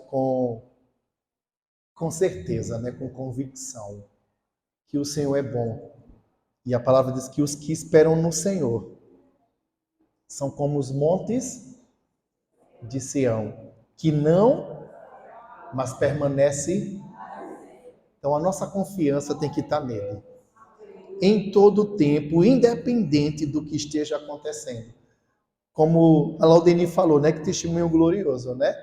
com certeza, né? Com convicção, que o Senhor é bom. E a palavra diz que os que esperam no Senhor são como os montes de Sião, que não, mas permanece. Então a nossa confiança tem que estar nele, em todo tempo, independente do que esteja acontecendo. Como a Laudeni falou, né, que testemunho glorioso, né?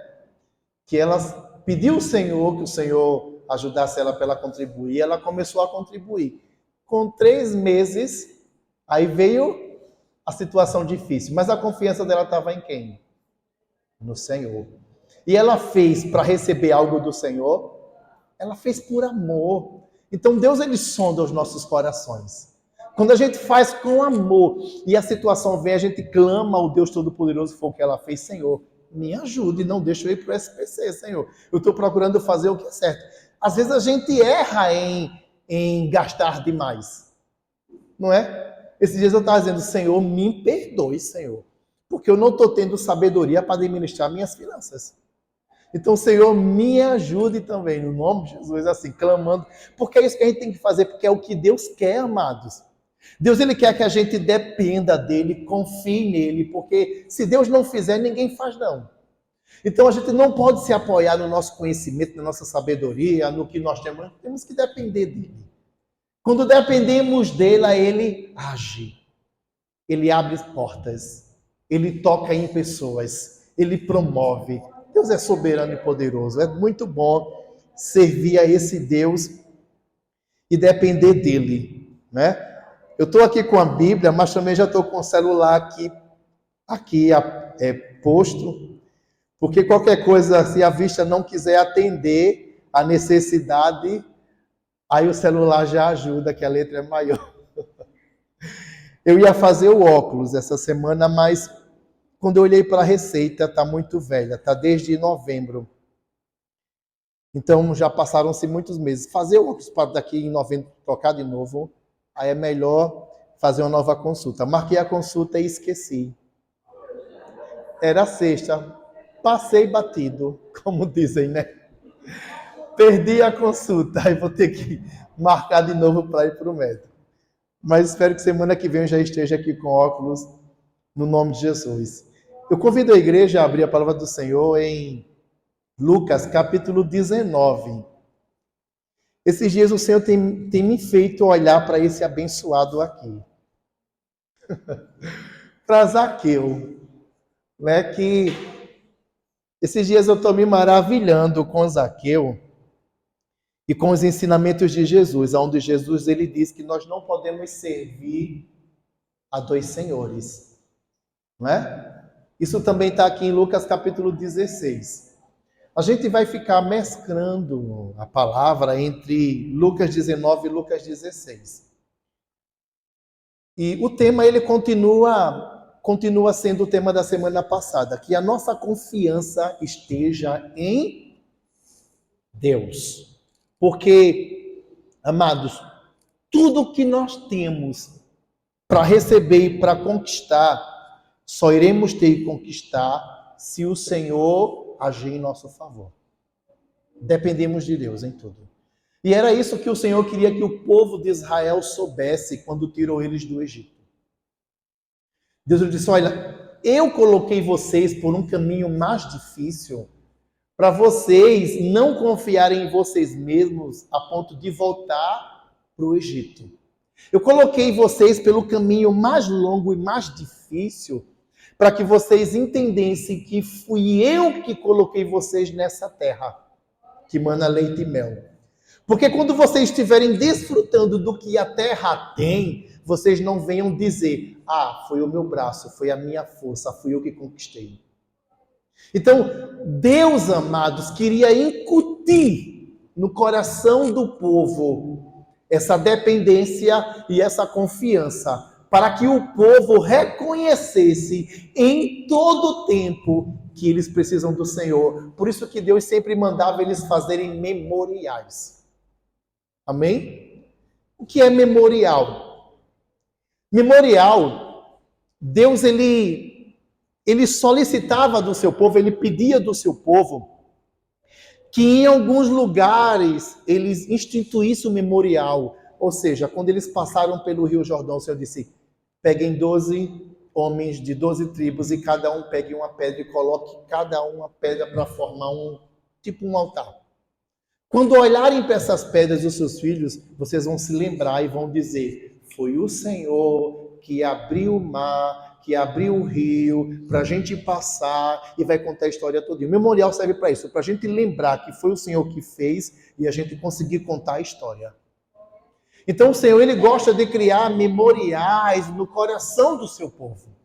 Que ela pediu ao Senhor, que o Senhor ajudasse ela para ela contribuir, ela começou a contribuir. Com 3 meses, aí veio a situação difícil, mas a confiança dela estava em quem? No Senhor. E ela fez para receber algo do Senhor, ela fez por amor. Então Deus, ele sonda os nossos corações. Quando a gente faz com amor e a situação vem, a gente clama ao Deus Todo-Poderoso, foi o que ela fez. Senhor, me ajude, não deixe eu ir para o SPC, Senhor. Eu estou procurando fazer o que é certo. Às vezes a gente erra em gastar demais, não é? Esses dias eu estava dizendo, Senhor, me perdoe, Senhor, porque eu não estou tendo sabedoria para administrar minhas finanças. Então, Senhor, me ajude também, no nome de Jesus, assim, clamando, porque é isso que a gente tem que fazer, porque é o que Deus quer, amados. Deus, ele quer que a gente dependa dele, confie nele, porque se Deus não fizer, ninguém faz não. Então, a gente não pode se apoiar no nosso conhecimento, na nossa sabedoria, no que nós temos que depender dele. Quando dependemos dele, ele age, ele abre portas, ele toca em pessoas, ele promove. Deus é soberano e poderoso. É muito bom servir a esse Deus e depender dele, né? Eu estou aqui com a Bíblia, mas também já estou com o celular aqui posto, porque qualquer coisa, se a vista não quiser atender a necessidade, aí o celular já ajuda, que a letra é maior. Eu ia fazer o óculos essa semana, mas quando eu olhei para a receita, está muito velha, está desde novembro. Então já passaram-se muitos meses. Fazer o óculos para daqui em novembro trocar de novo, aí é melhor fazer uma nova consulta. Marquei a consulta e esqueci. Era sexta, passei batido, como dizem, né? Perdi a consulta, aí vou ter que marcar de novo para ir para o médico. Mas espero que semana que vem eu já esteja aqui com óculos, no nome de Jesus. Eu convido a igreja a abrir a palavra do Senhor em Lucas, capítulo 19. Esses dias o Senhor tem me feito olhar para esse abençoado aqui. Para Zaqueu, né? Que esses dias eu estou me maravilhando com Zaqueu e com os ensinamentos de Jesus, onde Jesus ele diz que nós não podemos servir a 2 senhores, não é? Isso também está aqui em Lucas capítulo 16. A gente vai ficar mesclando a palavra entre Lucas 19 e Lucas 16. E o tema ele continua sendo o tema da semana passada, que a nossa confiança esteja em Deus. Porque, amados, tudo que nós temos para receber e para conquistar, só iremos ter que conquistar se o Senhor agir em nosso favor. Dependemos de Deus em tudo. E era isso que o Senhor queria que o povo de Israel soubesse quando tirou eles do Egito. Deus disse, olha, eu coloquei vocês por um caminho mais difícil para vocês não confiarem em vocês mesmos a ponto de voltar para o Egito. Eu coloquei vocês pelo caminho mais longo e mais difícil para que vocês entendessem que fui eu que coloquei vocês nessa terra, que mana leite e mel. Porque quando vocês estiverem desfrutando do que a terra tem, vocês não venham dizer, foi o meu braço, foi a minha força, fui eu que conquistei. Então, Deus, amados, queria incutir no coração do povo essa dependência e essa confiança, para que o povo reconhecesse em todo tempo que eles precisam do Senhor. Por isso que Deus sempre mandava eles fazerem memoriais. Amém? O que é memorial? Memorial, Deus ele solicitava do seu povo, ele pedia do seu povo que em alguns lugares eles instituíssem o memorial. Ou seja, quando eles passaram pelo Rio Jordão, o Senhor disse, peguem 12 homens de 12 tribos e cada um pegue uma pedra e coloque cada uma pedra para formar um altar. Quando olharem para essas pedras dos seus filhos, vocês vão se lembrar e vão dizer, foi o Senhor que abriu o mar, que abriu o rio, para a gente passar, e vai contar a história toda. O memorial serve para isso, para a gente lembrar que foi o Senhor que fez e a gente conseguir contar a história. Então o Senhor, Ele gosta de criar memoriais no coração do seu povo.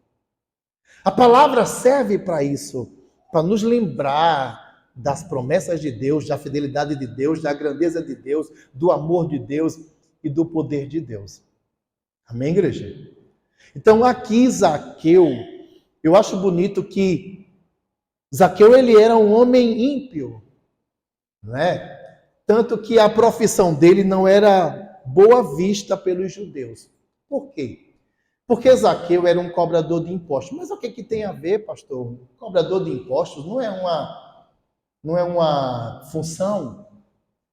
A palavra serve para isso, para nos lembrar das promessas de Deus, da fidelidade de Deus, da grandeza de Deus, do amor de Deus e do poder de Deus. Amém, igreja? Então aqui Zaqueu, eu acho bonito que Zaqueu ele era um homem ímpio, né? Tanto que a profissão dele não era boa vista pelos judeus. Por quê? Porque Zaqueu era um cobrador de impostos. Mas o que tem a ver, pastor? Cobrador de impostos não é uma função?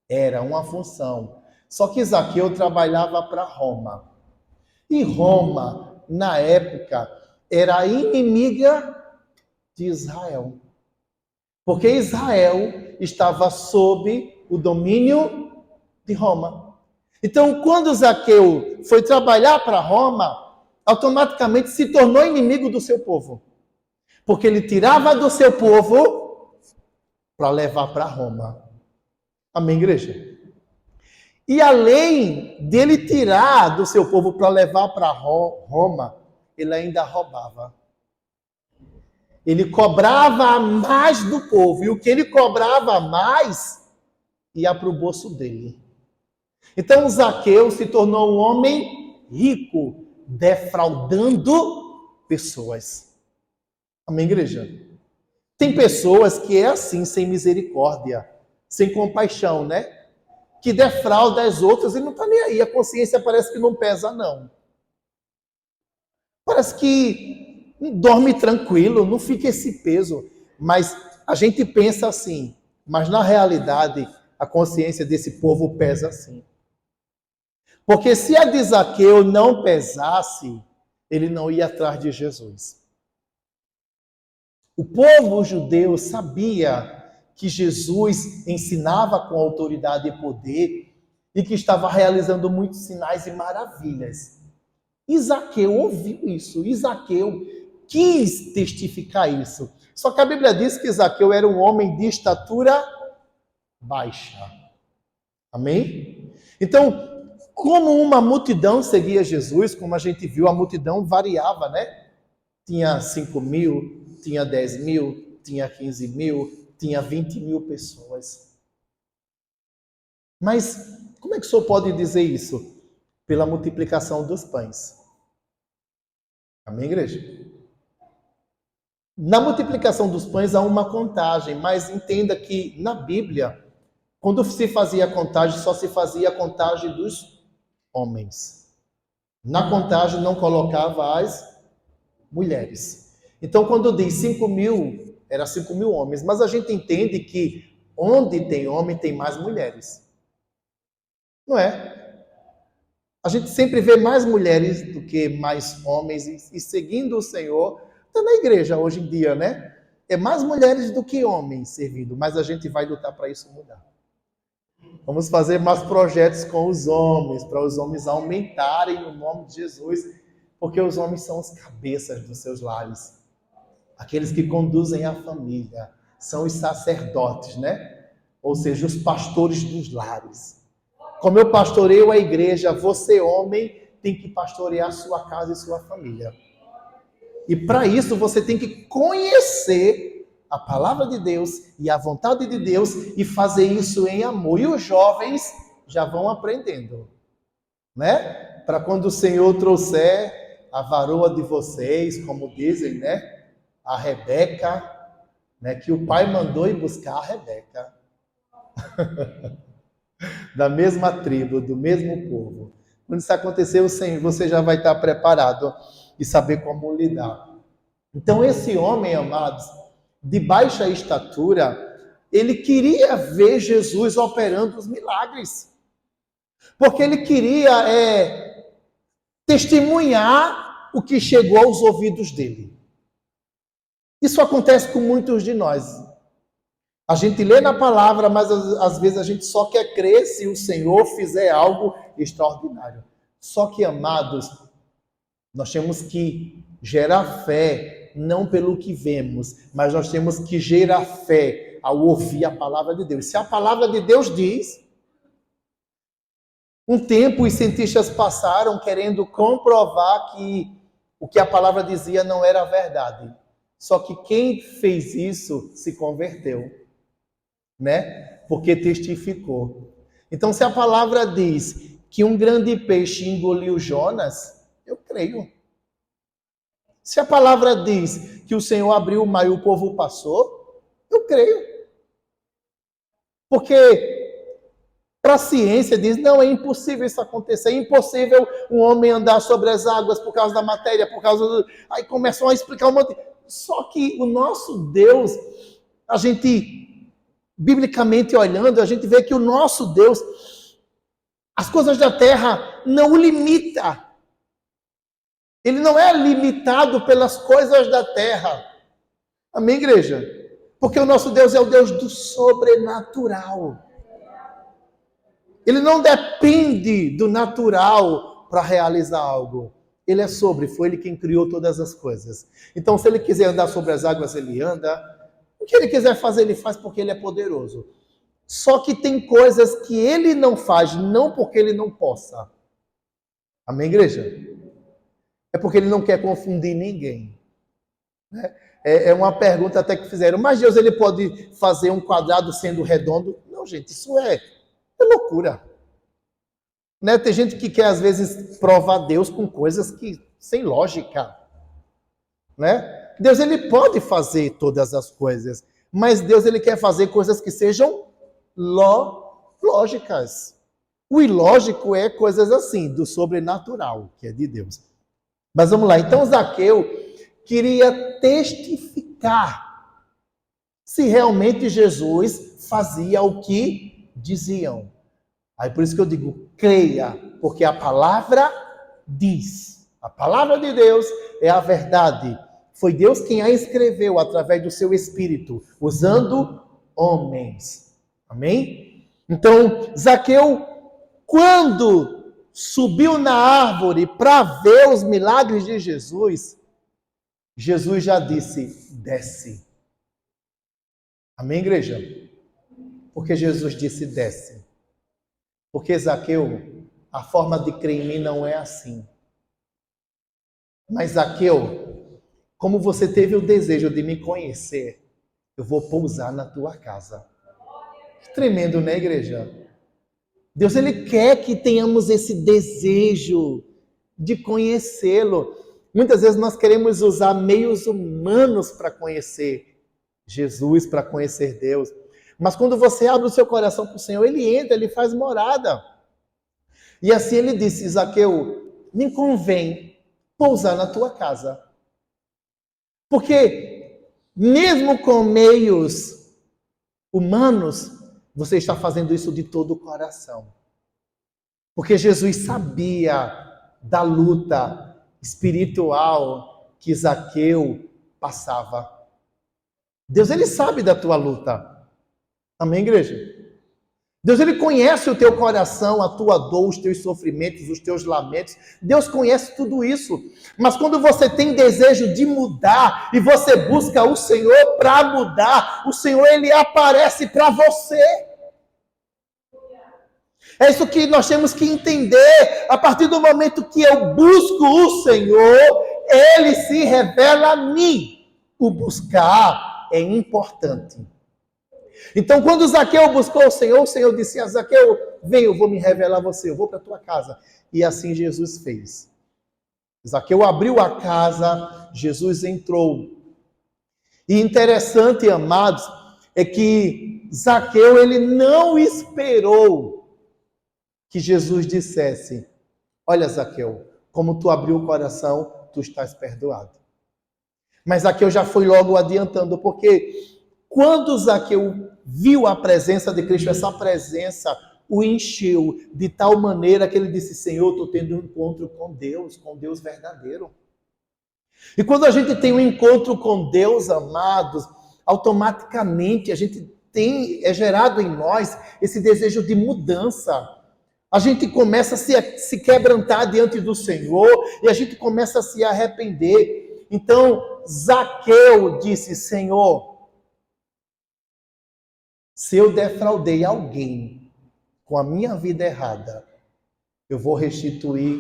Era uma função. Só que Zaqueu trabalhava para Roma. E Roma, na época, era inimiga de Israel. Porque Israel estava sob o domínio de Roma. Então, quando Zaqueu foi trabalhar para Roma, automaticamente se tornou inimigo do seu povo. Porque ele tirava do seu povo para levar para Roma. Amém, igreja? E além dele tirar do seu povo para levar para Roma, ele ainda roubava. Ele cobrava mais do povo. E o que ele cobrava mais ia para o bolso dele. Então Zaqueu se tornou um homem rico, defraudando pessoas. Amém, igreja? Tem pessoas que é assim, sem misericórdia, sem compaixão, né? Que defrauda as outras e não está nem aí. A consciência parece que não pesa, não. Parece que dorme tranquilo, não fica esse peso. Mas a gente pensa assim, mas na realidade a consciência desse povo pesa assim. Porque se a de Zaqueu não pesasse, ele não ia atrás de Jesus. O povo judeu sabia que Jesus ensinava com autoridade e poder e que estava realizando muitos sinais e maravilhas. E Zaqueu ouviu isso, e Zaqueu quis testificar isso. Só que a Bíblia diz que Zaqueu era um homem de estatura baixa. Amém? Então, como uma multidão seguia Jesus, como a gente viu, a multidão variava, né? Tinha 5.000, tinha 10.000, tinha 15.000, tinha 20.000 pessoas. Mas como é que o senhor pode dizer isso? Pela multiplicação dos pães. Amém, igreja? Na multiplicação dos pães há uma contagem, mas entenda que na Bíblia, quando se fazia a contagem, só se fazia a contagem dos homens. Na contagem não colocava as mulheres. Então, quando diz 5.000, era 5.000 homens. Mas a gente entende que onde tem homem, tem mais mulheres. Não é? A gente sempre vê mais mulheres do que mais homens. E seguindo o Senhor, está na igreja hoje em dia, né? É mais mulheres do que homens servindo. Mas a gente vai lutar para isso mudar. Vamos fazer mais projetos com os homens, para os homens aumentarem no nome de Jesus, porque os homens são os cabeças dos seus lares, aqueles que conduzem a família, são os sacerdotes, né? Ou seja, os pastores dos lares. Como eu pastoreio a igreja, você, homem, tem que pastorear a sua casa e sua família. E para isso você tem que conhecer a palavra de Deus e a vontade de Deus e fazer isso em amor. E os jovens já vão aprendendo, né? Para quando o Senhor trouxer a varoa de vocês, como dizem, né? A Rebeca, né? Que o pai mandou ir buscar a Rebeca. Da mesma tribo, do mesmo povo. Quando isso acontecer, você já vai estar preparado e saber como lidar. Então, esse homem, amados, de baixa estatura, ele queria ver Jesus operando os milagres. Porque ele queria testemunhar o que chegou aos ouvidos dele. Isso acontece com muitos de nós. A gente lê na palavra, mas às vezes a gente só quer crer se o Senhor fizer algo extraordinário. Só que, amados, nós temos que gerar fé, não pelo que vemos, mas nós temos que gerar fé ao ouvir a palavra de Deus. Se a palavra de Deus diz, um tempo os cientistas passaram querendo comprovar que o que a palavra dizia não era verdade. Só que quem fez isso se converteu, né? Porque testificou. Então, se a palavra diz que um grande peixe engoliu Jonas, eu creio. Se a palavra diz que o Senhor abriu o mar e o povo passou, eu creio. Porque para a ciência diz, não, é impossível isso acontecer, é impossível um homem andar sobre as águas por causa da matéria, por causa do... Aí começam a explicar um monte. Só que o nosso Deus, a gente, biblicamente olhando, a gente vê que o nosso Deus, as coisas da terra não o limita. Ele não é limitado pelas coisas da terra. Amém, igreja? Porque o nosso Deus é o Deus do sobrenatural. Ele não depende do natural para realizar algo. Ele é sobre, foi ele quem criou todas as coisas. Então, se ele quiser andar sobre as águas, ele anda. O que ele quiser fazer, ele faz porque ele é poderoso. Só que tem coisas que ele não faz, não porque ele não possa. Amém, igreja? É porque ele não quer confundir ninguém. É uma pergunta até que fizeram. Mas Deus, ele pode fazer um quadrado sendo redondo? Não, gente, isso é loucura. Né? Tem gente que quer, às vezes, provar Deus com coisas que sem lógica. Né? Deus, ele pode fazer todas as coisas, mas Deus, ele quer fazer coisas que sejam lógicas. O ilógico é coisas assim, do sobrenatural, que é de Deus. Mas vamos lá. Então, Zaqueu queria testificar se realmente Jesus fazia o que diziam. Aí por isso que eu digo, creia, porque a palavra diz. A palavra de Deus é a verdade. Foi Deus quem a escreveu através do seu Espírito, usando homens. Amém? Então, Zaqueu, quando subiu na árvore para ver os milagres de Jesus, Jesus já disse, desce. Amém, igreja? Porque Jesus disse, desce. Porque, Zaqueu, a forma de crer em mim não é assim. Mas, Zaqueu, como você teve o desejo de me conhecer, eu vou pousar na tua casa. Que tremendo, né, igreja? Deus, ele quer que tenhamos esse desejo de conhecê-lo. Muitas vezes nós queremos usar meios humanos para conhecer Jesus, para conhecer Deus. Mas quando você abre o seu coração para o Senhor, ele entra, ele faz morada. E assim ele disse, Zaqueu, me convém pousar na tua casa. Porque mesmo com meios humanos, você está fazendo isso de todo o coração. Porque Jesus sabia da luta espiritual que Zaqueu passava. Deus, ele sabe da tua luta. Amém, igreja? Deus, ele conhece o teu coração, a tua dor, os teus sofrimentos, os teus lamentos. Deus conhece tudo isso. Mas quando você tem desejo de mudar e você busca o Senhor para mudar, o Senhor, ele aparece para você. É isso que nós temos que entender. A partir do momento que eu busco o Senhor, ele se revela a mim. O buscar é importante. Então, quando Zaqueu buscou o Senhor disse a Zaqueu, vem, eu vou me revelar a você, eu vou para a tua casa. E assim Jesus fez. Zaqueu abriu a casa, Jesus entrou. E interessante, amados, é que Zaqueu, ele não esperou que Jesus dissesse, olha, Zaqueu, como tu abriu o coração, tu estás perdoado. Mas Zaqueu já foi logo adiantando, porque Quando Zaqueu viu a presença de Cristo, essa presença o encheu de tal maneira que ele disse: Senhor, estou tendo um encontro com Deus verdadeiro. E quando a gente tem um encontro com Deus, amados, automaticamente a gente é gerado em nós esse desejo de mudança. A gente começa a se quebrantar diante do Senhor e a gente começa a se arrepender. Então, Zaqueu disse: Senhor, se eu defraudei alguém com a minha vida errada, eu vou restituir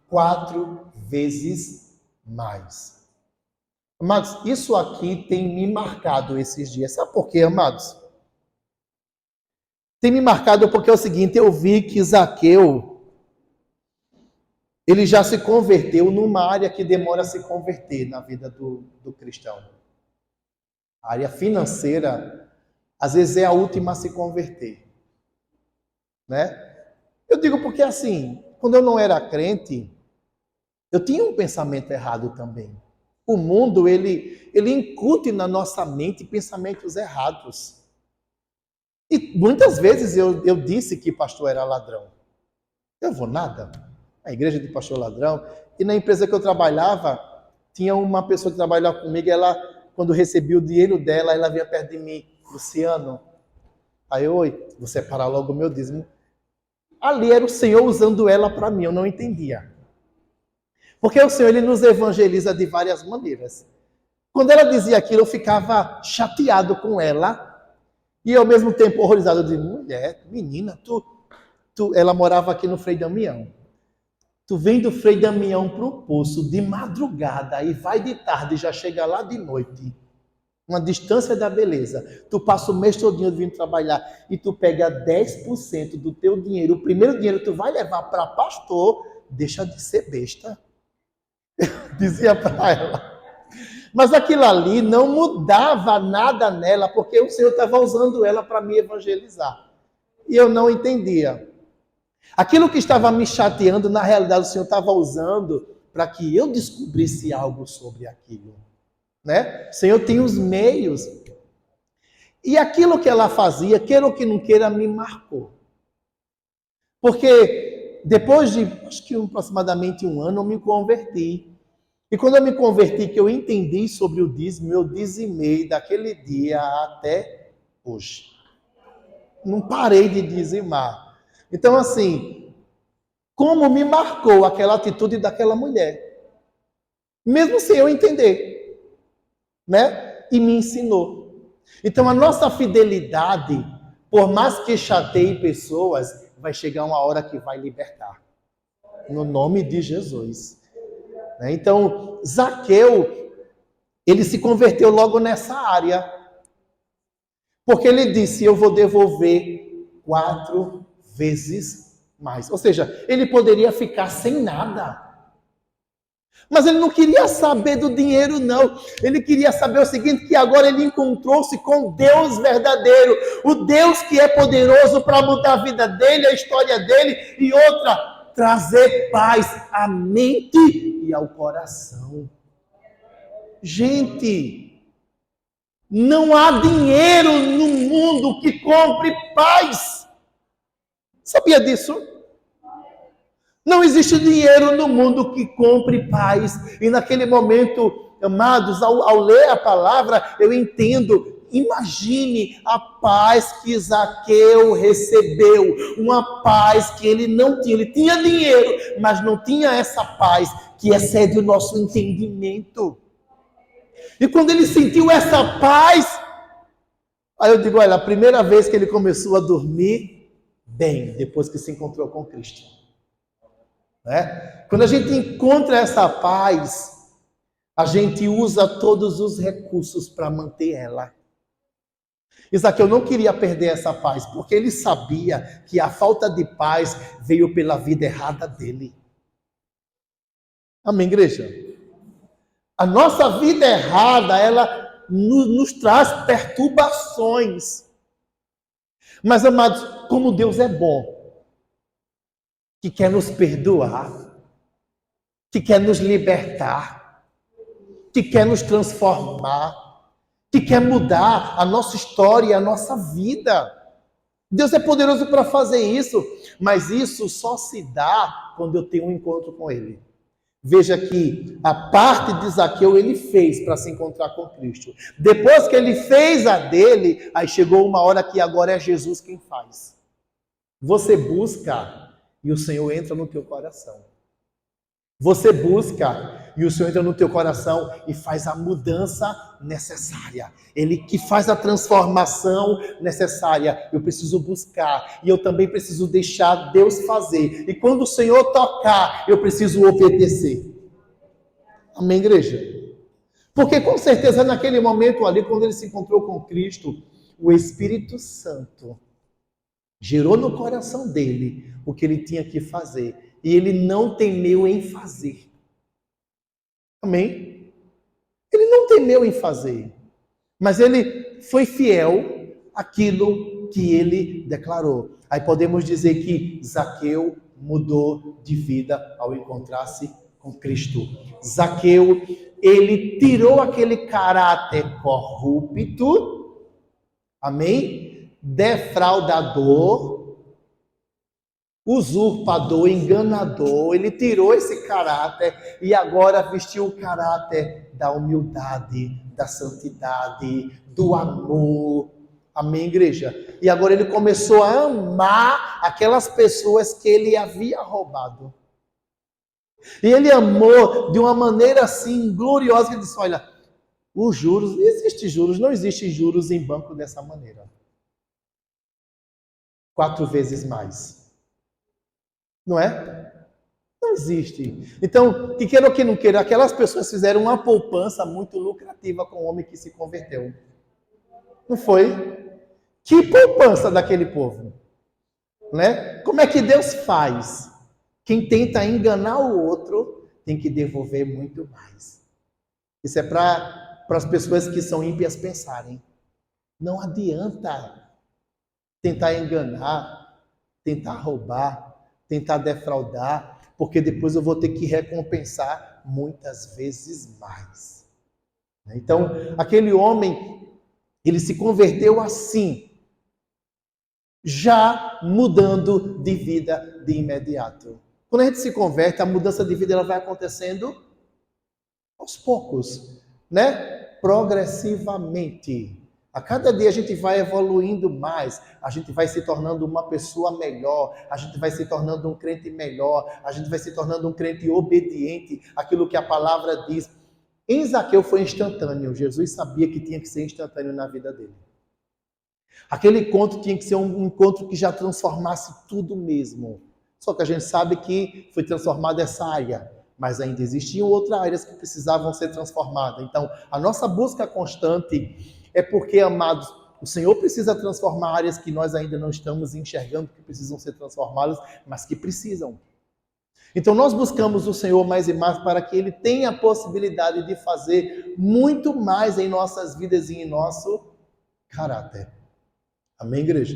4 vezes mais. Amados, isso aqui tem me marcado esses dias. Sabe por quê, amados? Tem me marcado porque é o seguinte: eu vi que Zaqueu, ele já se converteu numa área que demora a se converter na vida do cristão. A área financeira, às vezes, é a última a se converter. Né? Eu digo porque, assim, quando eu não era crente, eu tinha um pensamento errado também. O mundo, ele incute na nossa mente pensamentos errados. E muitas vezes eu disse que pastor era ladrão. Eu vou nada. A igreja de pastor ladrão. E na empresa que eu trabalhava, tinha uma pessoa que trabalhava comigo, ela, quando recebia o dinheiro dela, ela vinha perto de mim: Luciano, aí, oi, vou separar logo o meu dízimo. Ali era o Senhor usando ela para mim, eu não entendia. Porque o Senhor, ele nos evangeliza de várias maneiras. Quando ela dizia aquilo, eu ficava chateado com ela e ao mesmo tempo horrorizado. Eu dizia: mulher, menina, ela morava aqui no Frei Damião. Tu vem do Frei Damião para o poço de madrugada e vai de tarde e já chega lá de noite. Uma distância da beleza. Tu passa o mês todinho vindo trabalhar e tu pega 10% do teu dinheiro. O primeiro dinheiro tu vai levar para pastor. Deixa de ser besta. Dizia para ela. Mas aquilo ali não mudava nada nela, porque o Senhor estava usando ela para me evangelizar. E eu não entendia. Aquilo que estava me chateando, na realidade, o Senhor estava usando para que eu descobrisse algo sobre aquilo. Né? O Senhor tem os meios. E aquilo que ela fazia, queira ou que não queira, me marcou. Porque depois de, acho que aproximadamente 1 ano, eu me converti. E quando eu me converti, que eu entendi sobre o dízimo, eu dizimei daquele dia até hoje. Não parei de dizimar. Então, assim, como me marcou aquela atitude daquela mulher? Mesmo sem eu entender, né? E me ensinou. Então, a nossa fidelidade, por mais que chateie pessoas, vai chegar uma hora que vai libertar. No nome de Jesus. Então, Zaqueu, ele se converteu logo nessa área. Porque ele disse: eu vou devolver 4 vezes mais. Ou seja, ele poderia ficar sem nada. Mas ele não queria saber do dinheiro, não. Ele queria saber o seguinte: que agora ele encontrou-se com Deus verdadeiro. O Deus que é poderoso para mudar a vida dele, a história dele. E outra, trazer paz à mente e ao coração. Gente, não há dinheiro no mundo que compre paz. Sabia disso? Não existe dinheiro no mundo que compre paz. E naquele momento, amados, ao ler a palavra, eu entendo. Imagine a paz que Zaqueu recebeu. Uma paz que ele não tinha. Ele tinha dinheiro, mas não tinha essa paz que excede o nosso entendimento. E quando ele sentiu essa paz, aí eu digo: olha, a primeira vez que ele começou a dormir bem, depois que se encontrou com Cristo. Né? Quando a gente encontra essa paz, a gente usa todos os recursos para manter ela. Zaqueu não queria perder essa paz, porque ele sabia que a falta de paz veio pela vida errada dele. Amém, igreja? A nossa vida errada, ela nos traz perturbações. Mas, amados, como Deus é bom, que quer nos perdoar, que quer nos libertar, que quer nos transformar, que quer mudar a nossa história e a nossa vida. Deus é poderoso para fazer isso, mas isso só se dá quando eu tenho um encontro com Ele. Veja que a parte de Zaqueu ele fez para se encontrar com Cristo. Depois que ele fez a dele, aí chegou uma hora que agora é Jesus quem faz. Você busca e o Senhor entra no teu coração. Você busca e o Senhor entra no teu coração e faz a mudança necessária. Ele que faz a transformação necessária. Eu preciso buscar e eu também preciso deixar Deus fazer. E quando o Senhor tocar, eu preciso obedecer. Amém, igreja? Porque com certeza naquele momento ali, quando ele se encontrou com Cristo, o Espírito Santo gerou no coração dele o que ele tinha que fazer. E ele não temeu em fazer. Amém? Ele não temeu em fazer. Mas ele foi fiel àquilo que ele declarou. Aí podemos dizer que Zaqueu mudou de vida ao encontrar-se com Cristo. Zaqueu, ele tirou aquele caráter corrupto, amém? Defraudador, usurpador, enganador, ele tirou esse caráter e agora vestiu o caráter da humildade, da santidade, do amor. Amém, igreja? E agora ele começou a amar aquelas pessoas que ele havia roubado. E ele amou de uma maneira assim gloriosa, que ele disse, olha, os juros, não existe juros em banco dessa maneira. 4 vezes mais. Não é? Não existe. Então, que queira ou que não queira, aquelas pessoas fizeram uma poupança muito lucrativa com o homem que se converteu. Não foi? Que poupança daquele povo? Né? Como é que Deus faz? Quem tenta enganar o outro tem que devolver muito mais. Isso é para as pessoas que são ímpias pensarem. Não adianta tentar enganar, tentar roubar, tentar defraudar, porque depois eu vou ter que recompensar muitas vezes mais. Então, aquele homem, ele se converteu assim, já mudando de vida de imediato. Quando a gente se converte, a mudança de vida ela vai acontecendo aos poucos, né? Progressivamente. A cada dia a gente vai evoluindo mais, a gente vai se tornando uma pessoa melhor, a gente vai se tornando um crente melhor, a gente vai se tornando um crente obediente àquilo que a palavra diz. Em Zaqueu foi instantâneo, Jesus sabia que tinha que ser instantâneo na vida dele. Aquele encontro tinha que ser um encontro que já transformasse tudo mesmo. Só que a gente sabe que foi transformada essa área, mas ainda existiam outras áreas que precisavam ser transformadas. Então, a nossa busca constante é porque, amados, o Senhor precisa transformar áreas que nós ainda não estamos enxergando, que precisam ser transformadas, mas que precisam. Então nós buscamos o Senhor mais e mais para que Ele tenha a possibilidade de fazer muito mais em nossas vidas e em nosso caráter. Amém, igreja?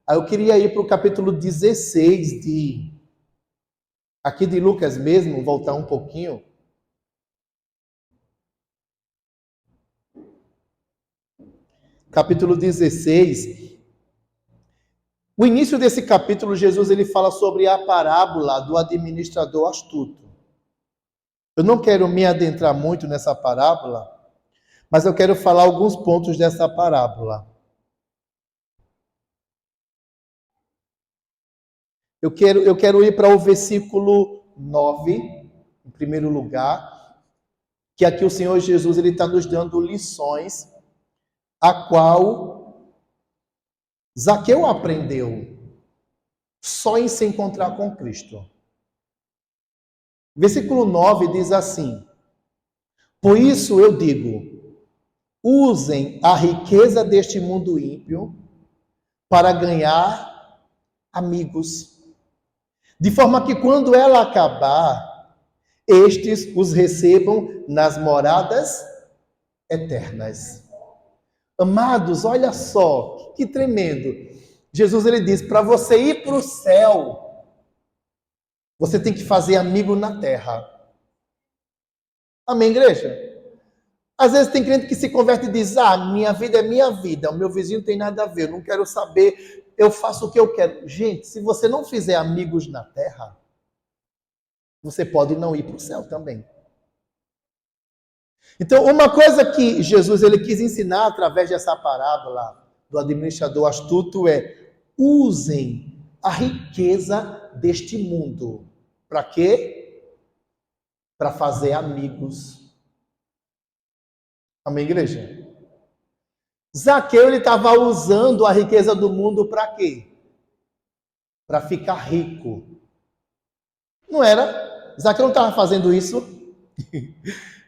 Aí eu queria ir para o capítulo 16 aqui de Lucas mesmo, voltar um pouquinho. Capítulo 16. O início desse capítulo, Jesus ele fala sobre a parábola do administrador astuto. Eu não quero me adentrar muito nessa parábola, mas eu quero falar alguns pontos dessa parábola. Eu quero ir para o versículo 9, em primeiro lugar, que aqui o Senhor Jesus ele está nos dando lições a qual Zaqueu aprendeu só em se encontrar com Cristo. Versículo 9 diz assim: por isso eu digo, usem a riqueza deste mundo ímpio para ganhar amigos, de forma que quando ela acabar, estes os recebam nas moradas eternas. Amados, olha só, que tremendo. Jesus ele diz, para você ir para o céu, você tem que fazer amigo na terra. Amém, igreja? Às vezes tem crente que se converte e diz, minha vida é minha vida, o meu vizinho não tem nada a ver, eu não quero saber, eu faço o que eu quero. Gente, se você não fizer amigos na terra, você pode não ir para o céu também. Então, uma coisa que Jesus ele quis ensinar através dessa parábola do administrador astuto é: usem a riqueza deste mundo. Para quê? Para fazer amigos. Amém, igreja? Zaqueu ele estava usando a riqueza do mundo para quê? Para ficar rico. Não era? Zaqueu não estava fazendo isso.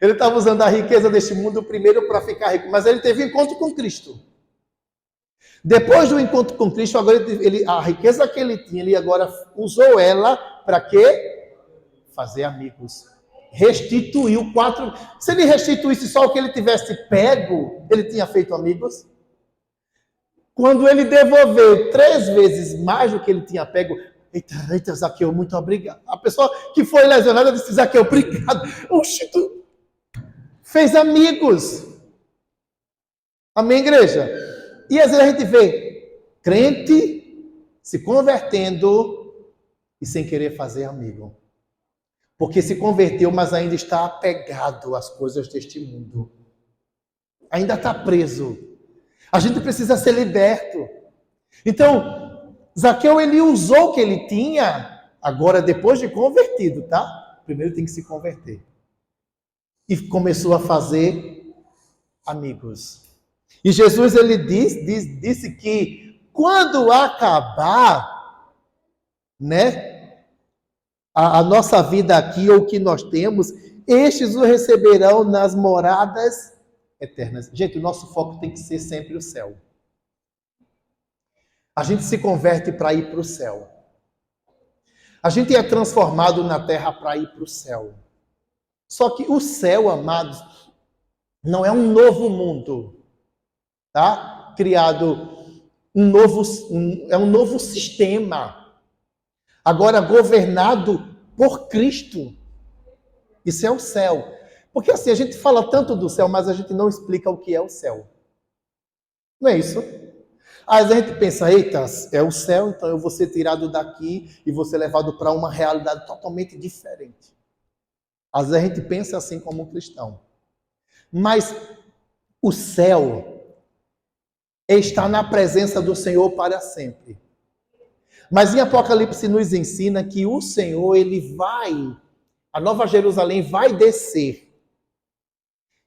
Ele estava usando a riqueza deste mundo primeiro para ficar rico, mas ele teve um encontro com Cristo. Depois do encontro com Cristo, agora a riqueza que ele tinha, ele agora usou ela para quê? Fazer amigos. Restituiu 4. Se ele restituísse só o que ele tivesse pego, ele tinha feito amigos. Quando ele devolveu 3 vezes mais do que ele tinha pego, eita, Zaqueu, muito obrigado. A pessoa que foi lesionada disse, Zaqueu, obrigado. Oxi, tu fez amigos. Amém, igreja? E às vezes a gente vê crente se convertendo e sem querer fazer amigo. Porque se converteu, mas ainda está apegado às coisas deste mundo. Ainda está preso. A gente precisa ser liberto. Então, Zaqueu, ele usou o que ele tinha, agora depois de convertido, tá? Primeiro tem que se converter. E começou a fazer amigos. E Jesus, ele disse que quando acabar, né, a nossa vida aqui, ou o que nós temos, estes o receberão nas moradas eternas. Gente, o nosso foco tem que ser sempre o céu. A gente se converte para ir para o céu. A gente é transformado na terra para ir para o céu. Só que o céu, amados, não é um novo mundo, tá? Criado é um novo sistema. Agora governado por Cristo. Isso é o céu. Porque assim, a gente fala tanto do céu, mas a gente não explica o que é o céu. Não é isso? Às vezes a gente pensa, eita, é o céu, então eu vou ser tirado daqui e vou ser levado para uma realidade totalmente diferente. Às vezes a gente pensa assim como um cristão. Mas o céu está na presença do Senhor para sempre. Mas em Apocalipse nos ensina que o Senhor, a Nova Jerusalém vai descer.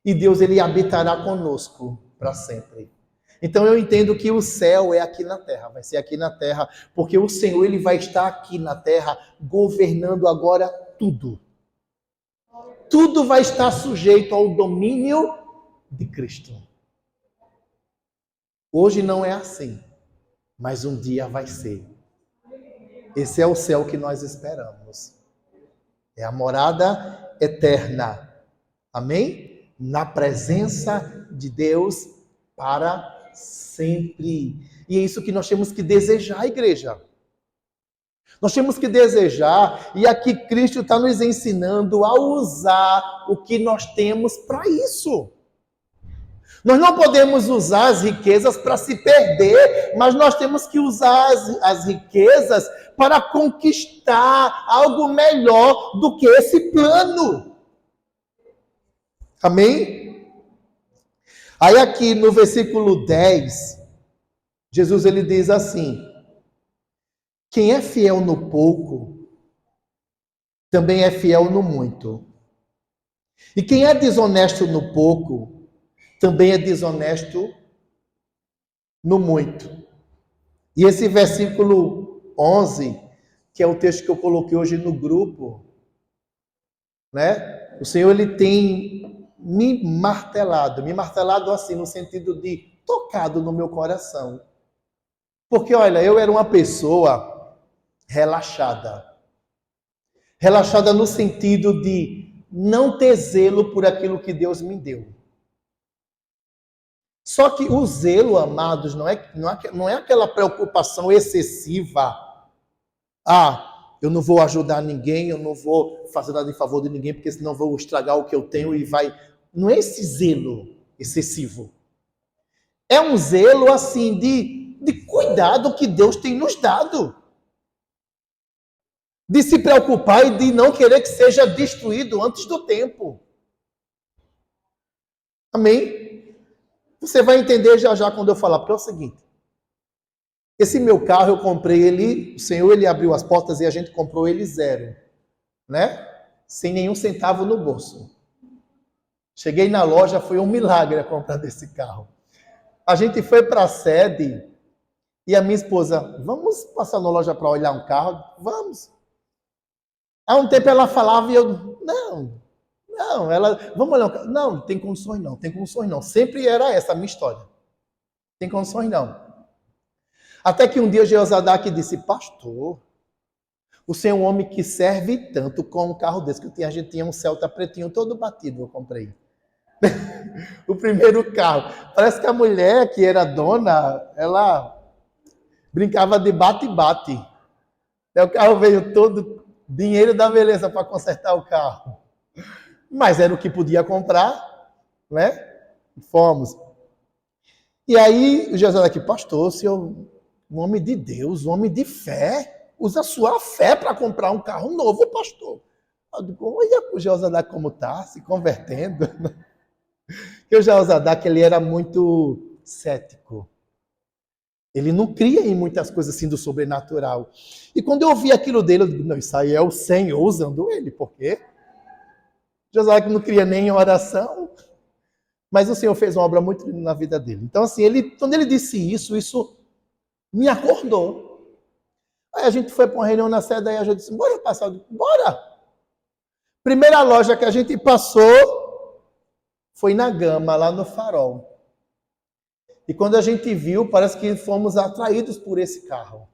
E Deus, ele habitará conosco para sempre. Então eu entendo que o céu é aqui na terra, vai ser aqui na terra, porque o Senhor, ele vai estar aqui na terra, governando agora tudo. Tudo vai estar sujeito ao domínio de Cristo. Hoje não é assim, mas um dia vai ser. Esse é o céu que nós esperamos. É a morada eterna. Amém? Na presença de Deus para sempre. E é isso que nós temos que desejar, igreja. Nós temos que desejar, e aqui Cristo está nos ensinando a usar o que nós temos para isso. Nós não podemos usar as riquezas para se perder, mas nós temos que usar as riquezas para conquistar algo melhor do que esse plano. Amém? Aí aqui no versículo 10, Jesus ele diz assim: quem é fiel no pouco, também é fiel no muito. E quem é desonesto no pouco, também é desonesto no muito. E esse versículo 11, que é o texto que eu coloquei hoje no grupo, né? O Senhor ele tem me martelado assim, no sentido de tocado no meu coração. Porque, olha, eu era uma pessoa relaxada. Relaxada no sentido de não ter zelo por aquilo que Deus me deu. Só que o zelo, amados, não é aquela preocupação excessiva. Eu não vou ajudar ninguém, eu não vou fazer nada em favor de ninguém, porque senão vou estragar o que eu tenho e vai... Não é esse zelo excessivo. É um zelo, assim, de cuidado que Deus tem nos dado. De se preocupar e de não querer que seja destruído antes do tempo. Amém? Você vai entender já já quando eu falar, porque é o seguinte. Esse meu carro, eu comprei ele, o Senhor, ele abriu as portas e a gente comprou ele zero, né? Sem nenhum centavo no bolso. Cheguei na loja, foi um milagre a compra desse carro. A gente foi para a sede e a minha esposa, vamos passar na loja para olhar um carro? Vamos. Há um tempo ela falava e eu, não, ela, vamos olhar um carro. Não tem condições não. Sempre era essa a minha história. Tem condições não. Até que um dia Jeozadak disse, pastor, o senhor é um homem que serve tanto com um carro desse, que a gente tinha um Celta pretinho todo batido, eu comprei. O primeiro carro. Parece que a mulher que era dona, ela brincava de bate-bate. O carro veio todo dinheiro da beleza para consertar o carro. Mas era o que podia comprar, né? Fomos. E aí, o Jesus aqui, pastor, senhor, um homem de Deus, um homem de fé, usa a sua fé para comprar um carro novo, pastor. Eu digo, olha o Jeozadak como está, se convertendo. Porque o Jeozadak, ele era muito cético. Ele não cria em muitas coisas assim do sobrenatural. E quando eu ouvi aquilo dele, eu digo, não, isso aí é o Senhor usando ele, por quê? Jeozadak não cria nem em oração, mas o Senhor fez uma obra muito linda na vida dele. Então, assim, quando ele disse isso me acordou. Aí a gente foi para uma reunião na sede, aí a gente disse, bora passar, bora! Primeira loja que a gente passou foi na Gama, lá no Farol. E quando a gente viu, parece que fomos atraídos por esse carro.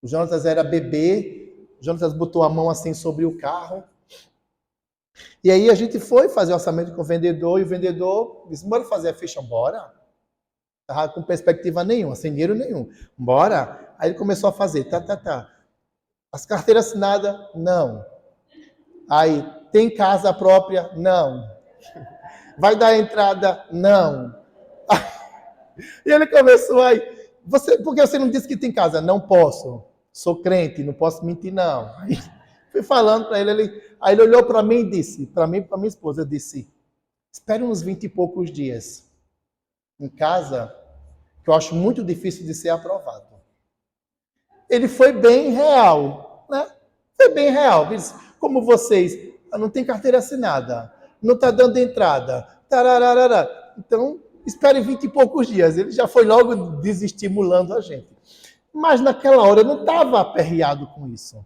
O Jonatas era bebê, o Jonatas botou a mão assim sobre o carro. E aí a gente foi fazer o orçamento com o vendedor, e o vendedor disse, bora fazer a ficha, bora. Estava com perspectiva nenhuma, sem dinheiro nenhum. Bora. Aí ele começou a fazer, tá. As carteiras assinadas, não. Aí, tem casa própria? Não. Vai dar entrada? Não. E ele começou aí, por que você não disse que tem casa? Não posso. Sou crente, não posso mentir, não. Aí, fui falando para ele, aí ele olhou para mim e disse, para mim e para minha esposa, disse, espere uns 20 e poucos dias em casa, que eu acho muito difícil de ser aprovado. Ele foi bem real, né? Foi bem real. Ele disse, como vocês, não tem carteira assinada, não está dando entrada, tararara. Então, espere 20 e poucos dias. Ele já foi logo desestimulando a gente. Mas naquela hora eu não estava aperreado com isso.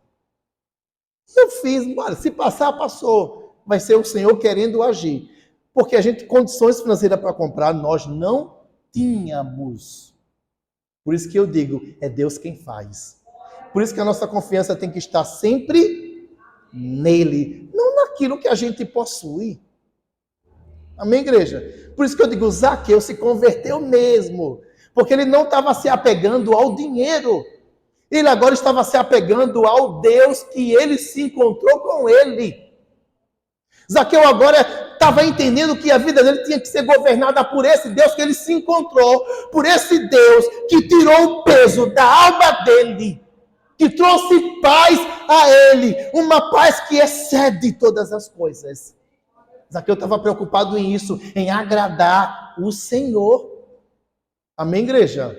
Eu fiz, se passar, passou. Vai ser o Senhor querendo agir. Porque a gente, condições financeiras para comprar, nós não tínhamos. Por isso que eu digo, é Deus quem faz. Por isso que a nossa confiança tem que estar sempre nele, não naquilo que a gente possui. Amém, igreja? Por isso que eu digo, Zaqueu se converteu mesmo. Porque ele não estava se apegando ao dinheiro. Ele agora estava se apegando ao Deus que ele se encontrou com ele. Zaqueu agora estava entendendo que a vida dele tinha que ser governada por esse Deus que ele se encontrou, por esse Deus que tirou o peso da alma dele, que trouxe paz a ele, uma paz que excede todas as coisas. Zaqueu estava preocupado em isso, em agradar o Senhor. Amém, igreja?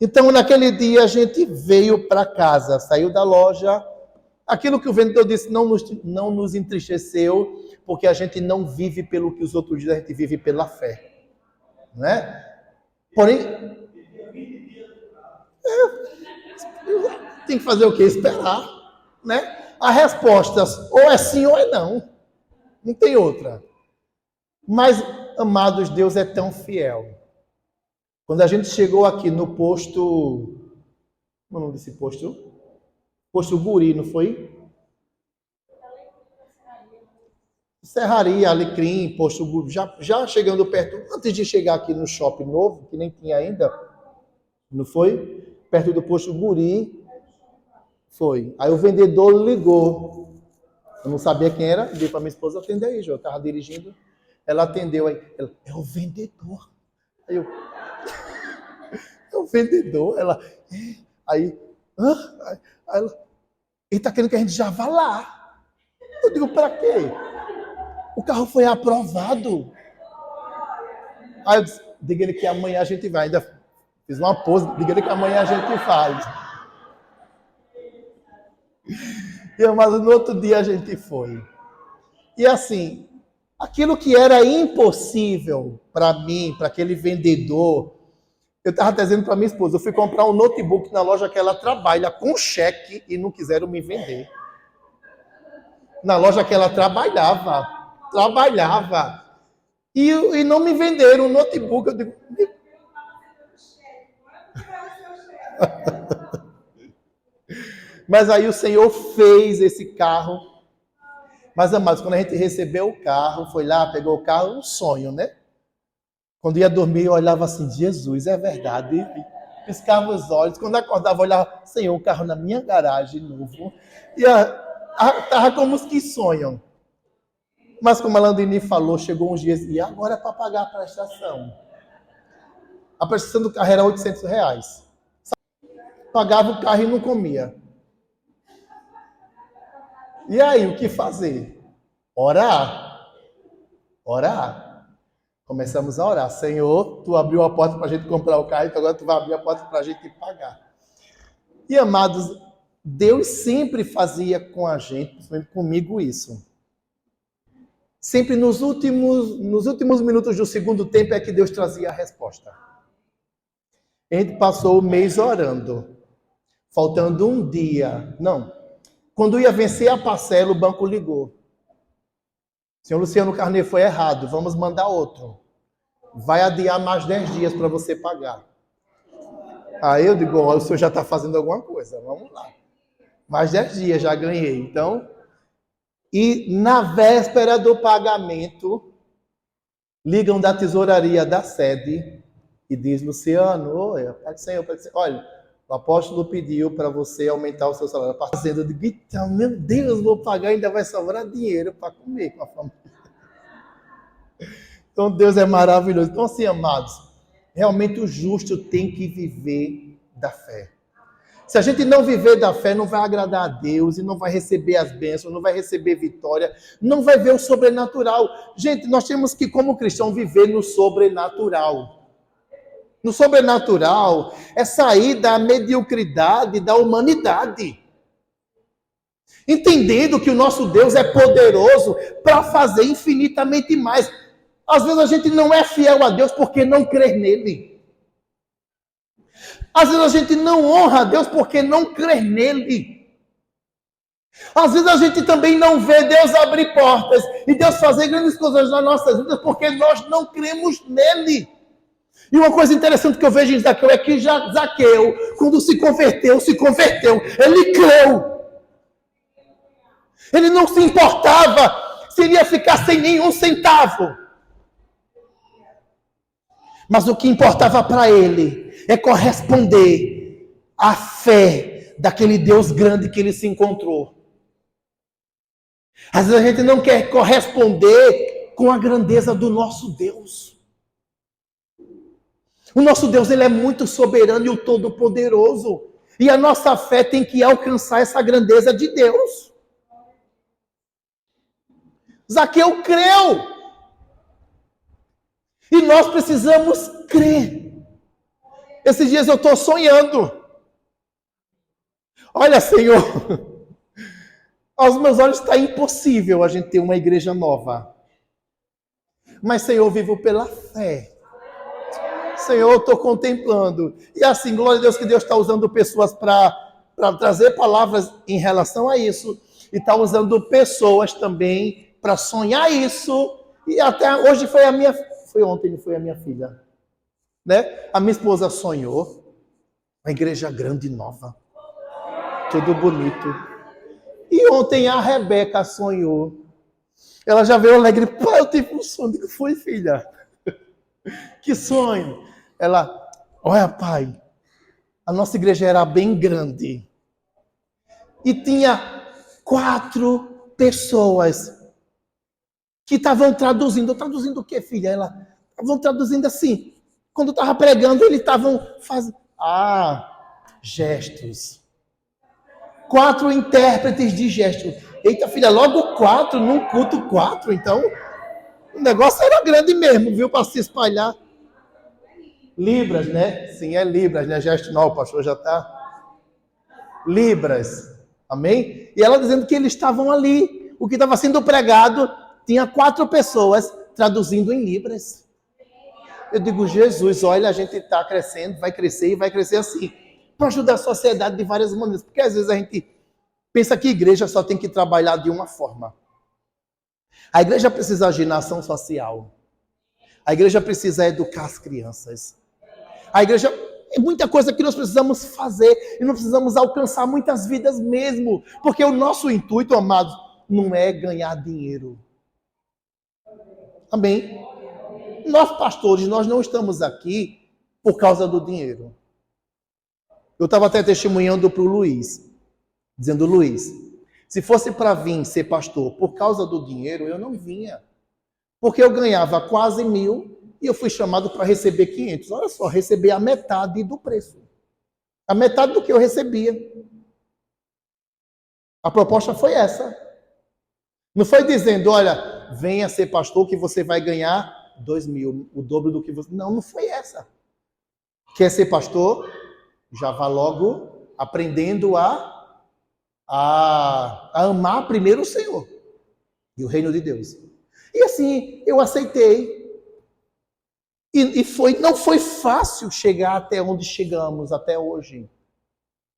Então, naquele dia, a gente veio para casa, saiu da loja. Aquilo que o vendedor disse não nos entristeceu, porque a gente não vive pelo que os outros dizem, a gente vive pela fé. Né? Porém, tem que fazer o quê? Esperar. Né? A resposta ou é sim ou é não. Não tem outra. Mas, amados, Deus é tão fiel. Quando a gente chegou aqui no posto... Como é o nome desse posto? Posto Guri, não foi? Serraria, Alecrim, Posto Guri. Já chegando perto, antes de chegar aqui no shopping novo, que nem tinha ainda, não foi? Perto do Posto Guri, foi. Aí o vendedor ligou. Eu não sabia quem era, dei para minha esposa atender aí, eu estava dirigindo. Ela atendeu aí. Ela, é o vendedor. Aí eu, é o vendedor? Ela, é. Aí, hã? Aí ela, ele tá querendo que a gente já vá lá. Eu digo, para quê? O carro foi aprovado. Aí eu disse, diga ele que amanhã a gente vai. Ainda fiz uma pose, diga ele que amanhã a gente faz. Mas no outro dia a gente foi. E assim, aquilo que era impossível para mim, para aquele vendedor, eu estava dizendo para minha esposa, eu fui comprar um notebook na loja que ela trabalha com cheque e não quiseram me vender. Na loja que ela trabalhava. E não me venderam o notebook. Eu digo... Mas aí o Senhor fez esse carro. Mas, amados, quando a gente recebeu o carro, foi lá, pegou o carro, um sonho, né? Quando ia dormir, eu olhava assim, Jesus, é verdade. Piscava os olhos. Quando acordava, eu olhava, Senhor, o carro na minha garagem, novo. E estava como os que sonham. Mas como a Landini falou, chegou uns dias, e agora é para pagar a prestação. A prestação do carro era R$800. Pagava o carro e não comia. E aí, o que fazer? Orar. Começamos a orar. Senhor, tu abriu a porta para a gente comprar o carro, então agora tu vai abrir a porta para a gente pagar. E, amados, Deus sempre fazia com a gente, principalmente comigo, isso. Sempre nos últimos minutos do segundo tempo é que Deus trazia a resposta. A gente passou o mês orando. Faltando um dia. Não. Quando ia vencer a parcela, o banco ligou. Senhor Luciano Carneiro, foi errado. Vamos mandar outro. Vai adiar mais 10 dias para você pagar. Aí eu digo, olha, o senhor já está fazendo alguma coisa. Vamos lá. Mais 10 dias já ganhei. Então, e na véspera do pagamento, ligam da tesouraria da sede e diz, Luciano, oi, Pai do Senhor, olha, o apóstolo pediu para você aumentar o seu salário. Fazendo, eu digo, então, meu Deus, vou pagar, ainda vai sobrar dinheiro para comer com a família. Então, Deus é maravilhoso. Então, assim, amados, realmente o justo tem que viver da fé. Se a gente não viver da fé, não vai agradar a Deus e não vai receber as bênçãos, não vai receber vitória, não vai ver o sobrenatural. Gente, nós temos que, como cristão, viver no sobrenatural. No sobrenatural é sair da mediocridade, da humanidade. Entendendo que o nosso Deus é poderoso para fazer infinitamente mais. Às vezes a gente não é fiel a Deus porque não crê nele. Às vezes a gente não honra a Deus porque não crê nele. Às vezes a gente também não vê Deus abrir portas e Deus fazer grandes coisas nas nossas vidas porque nós não cremos nele. E uma coisa interessante que eu vejo em Zaqueu é que Zaqueu, quando se converteu. Ele creu. Ele não se importava se ele ia ficar sem nenhum centavo. Mas o que importava para ele é corresponder à fé daquele Deus grande que ele se encontrou. Às vezes a gente não quer corresponder com a grandeza do nosso Deus. O nosso Deus, ele é muito soberano e o todo-poderoso. E a nossa fé tem que alcançar essa grandeza de Deus. Zaqueu creu. E nós precisamos crer. Esses dias eu estou sonhando. Olha, Senhor, aos meus olhos está impossível a gente ter uma igreja nova. Mas, Senhor, eu vivo pela fé. Senhor, eu estou contemplando. E assim, glória a Deus que Deus está usando pessoas para trazer palavras em relação a isso. E está usando pessoas também para sonhar isso. E até hoje foi ontem foi a minha filha. Né? A minha esposa sonhou uma igreja grande e nova. Tudo bonito. E ontem a Rebeca sonhou. Ela já veio alegre. Pai, eu tive um sonho. O que foi, filha? Que sonho? Ela, olha, pai, a nossa igreja era bem grande. E tinha 4 pessoas que estavam traduzindo. Traduzindo o quê, filha? Estavam traduzindo assim. Quando estava pregando, eles estavam fazendo... gestos. 4 intérpretes de gestos. Eita, filha, logo 4, num culto 4, então o negócio era grande mesmo, viu, para se espalhar. Libras, né? Sim, é Libras, né? Gesto não, o pastor já está. Libras, amém? E ela dizendo que eles estavam ali, o que estava sendo pregado, tinha 4 pessoas traduzindo em Libras. Eu digo, Jesus, olha, a gente está crescendo, vai crescer e vai crescer assim, para ajudar a sociedade de várias maneiras, porque às vezes a gente pensa que a igreja só tem que trabalhar de uma forma. A igreja precisa agir na ação social. A igreja precisa educar as crianças. A igreja é muita coisa que nós precisamos fazer e nós precisamos alcançar muitas vidas mesmo, porque o nosso intuito, amados, não é ganhar dinheiro. Amém? Nós, pastores, nós não estamos aqui por causa do dinheiro. Eu estava até testemunhando para o Luiz, dizendo, Luiz, se fosse para vir ser pastor por causa do dinheiro, eu não vinha. Porque eu ganhava quase 1.000 e eu fui chamado para receber 500. Olha só, receber a metade do preço. A metade do que eu recebia. A proposta foi essa. Não foi dizendo, olha, venha ser pastor que você vai ganhar 2.000, o dobro do que você... Não foi essa. Quer ser pastor? Já vá logo aprendendo a amar primeiro o Senhor e o reino de Deus. E assim, eu aceitei. E não foi fácil chegar até onde chegamos, até hoje.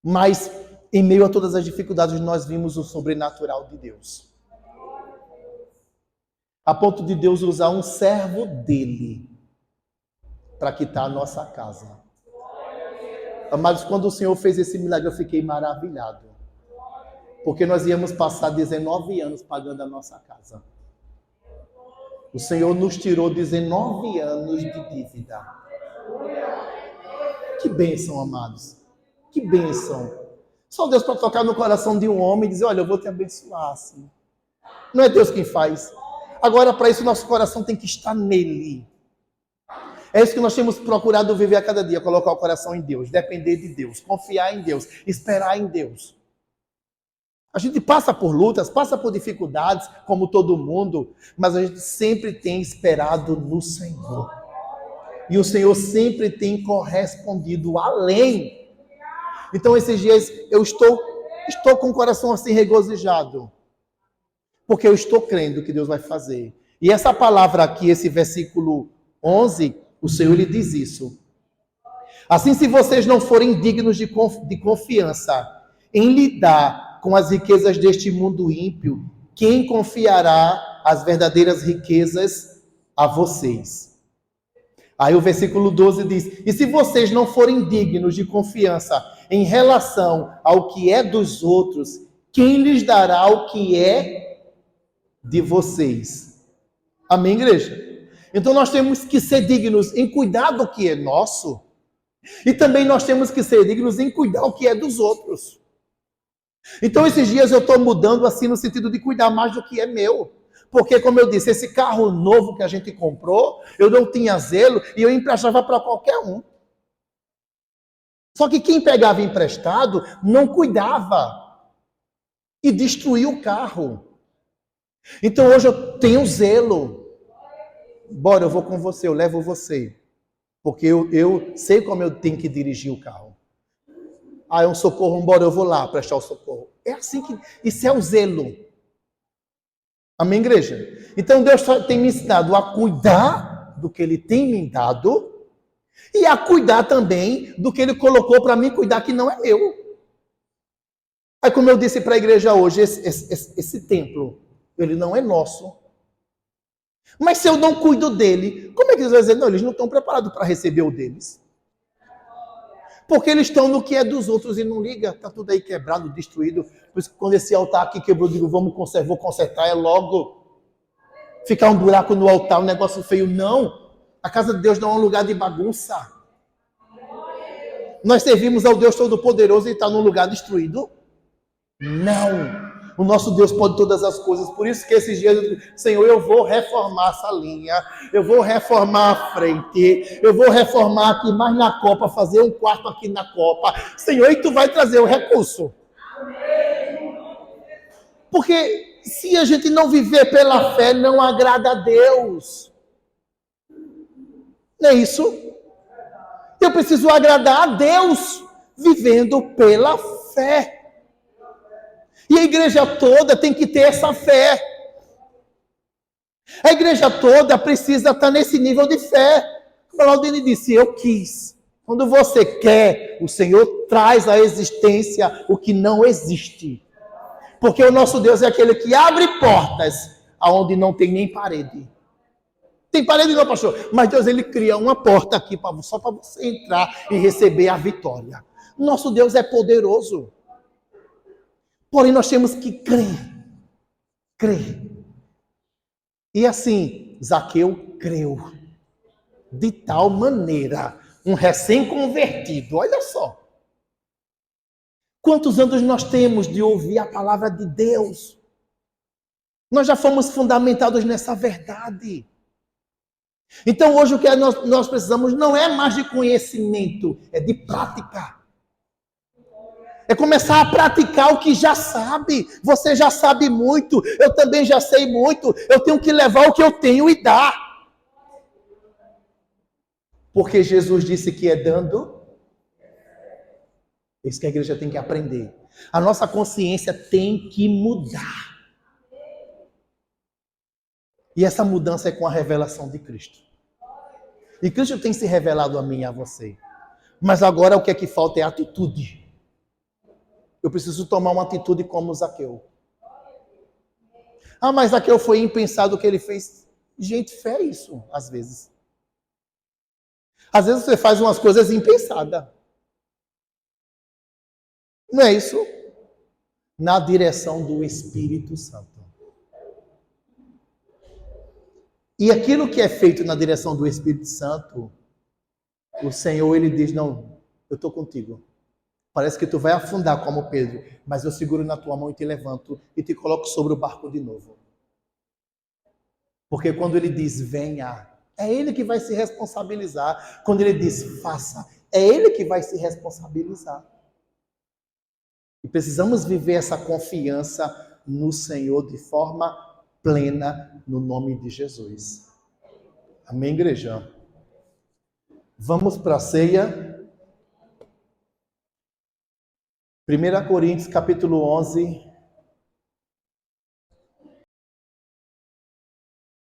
Mas, em meio a todas as dificuldades, nós vimos o sobrenatural de Deus. A ponto de Deus usar um servo dele para quitar a nossa casa. Amados, quando o Senhor fez esse milagre, eu fiquei maravilhado. Porque nós íamos passar 19 anos pagando a nossa casa. O Senhor nos tirou 19 anos de dívida. Que bênção, amados. Que bênção. Só Deus para tocar no coração de um homem e dizer, olha, eu vou te abençoar assim. Não é Deus quem faz. Agora, para isso, nosso coração tem que estar nele. É isso que nós temos procurado viver a cada dia, colocar o coração em Deus, depender de Deus, confiar em Deus, esperar em Deus. A gente passa por lutas, passa por dificuldades, como todo mundo, mas a gente sempre tem esperado no Senhor. E o Senhor sempre tem correspondido além. Então, esses dias, eu estou com o coração assim regozijado, porque eu estou crendo que Deus vai fazer. E essa palavra aqui, esse versículo 11, o Senhor lhe diz isso. Assim, se vocês não forem dignos de confiança em lidar com as riquezas deste mundo ímpio, quem confiará as verdadeiras riquezas a vocês? Aí o versículo 12 diz, e se vocês não forem dignos de confiança em relação ao que é dos outros, quem lhes dará o que é de vocês? Amém, igreja? Então nós temos que ser dignos em cuidar do que é nosso, e também nós temos que ser dignos em cuidar do que é dos outros. Então esses dias eu estou mudando assim no sentido de cuidar mais do que é meu. Porque, como eu disse, esse carro novo que a gente comprou, eu não tinha zelo e eu emprestava para qualquer um. Só que quem pegava emprestado não cuidava e destruía o carro. Então hoje eu tenho zelo. Bora, eu vou com você, eu levo você. Porque eu sei como eu tenho que dirigir o carro. Ah, é um socorro, embora eu vou lá prestar o socorro. É assim que... Isso é o zelo. Amém, igreja? Então Deus tem me ensinado a cuidar do que Ele tem me dado e a cuidar também do que Ele colocou para mim cuidar que não é meu. Aí, como eu disse para a igreja hoje, esse templo, ele não é nosso. Mas se eu não cuido dele, como é que eles vão dizer? Não, eles não estão preparados para receber o deles. Porque eles estão no que é dos outros e não liga. Está tudo aí quebrado, destruído. Por isso que quando esse altar aqui quebrou, eu digo, vou consertar, é logo. Ficar um buraco no altar, um negócio feio. Não. A casa de Deus não é um lugar de bagunça. Nós servimos ao Deus Todo-Poderoso e está num lugar destruído? Não. O nosso Deus pode todas as coisas. Por isso que esses dias, Senhor, eu vou reformar essa linha. Eu vou reformar a frente. Eu vou reformar aqui mais na copa, fazer um quarto aqui na copa. Senhor, e tu vai trazer o recurso. Porque se a gente não viver pela fé, não agrada a Deus. Não é isso? Eu preciso agradar a Deus vivendo pela fé. E a igreja toda tem que ter essa fé. A igreja toda precisa estar nesse nível de fé. Como a Claudine disse, eu quis. Quando você quer, o Senhor traz à existência o que não existe. Porque o nosso Deus é aquele que abre portas aonde não tem nem parede. Tem parede não, pastor. Mas Deus, ele cria uma porta aqui só para você entrar e receber a vitória. Nosso Deus é poderoso. Porém, nós temos que crer. Crer. E assim, Zaqueu creu. De tal maneira, um recém-convertido, olha só. Quantos anos nós temos de ouvir a palavra de Deus? Nós já fomos fundamentados nessa verdade. Então, hoje, o que nós precisamos não é mais de conhecimento, é de prática. É começar a praticar o que já sabe. Você já sabe muito, eu também já sei muito. Eu tenho que levar o que eu tenho e dar. Porque Jesus disse que é dando. É isso que a igreja tem que aprender. A nossa consciência tem que mudar. E essa mudança é com a revelação de Cristo. E Cristo tem se revelado a mim e a você. Mas agora o que é que falta é atitude. Eu preciso tomar uma atitude como Zaqueu. Ah, mas Zaqueu foi impensado o que ele fez. Gente, fé é isso, às vezes. Às vezes você faz umas coisas impensadas. Não é isso? Na direção do Espírito Santo. E aquilo que é feito na direção do Espírito Santo, o Senhor, ele diz, não, eu estou contigo. Parece que tu vai afundar como Pedro, mas eu seguro na tua mão e te levanto e te coloco sobre o barco de novo. Porque quando ele diz venha, é ele que vai se responsabilizar. Quando ele diz faça, é ele que vai se responsabilizar. E precisamos viver essa confiança no Senhor de forma plena, no nome de Jesus. Amém, igreja? Vamos para a ceia. 1 Coríntios, capítulo 11,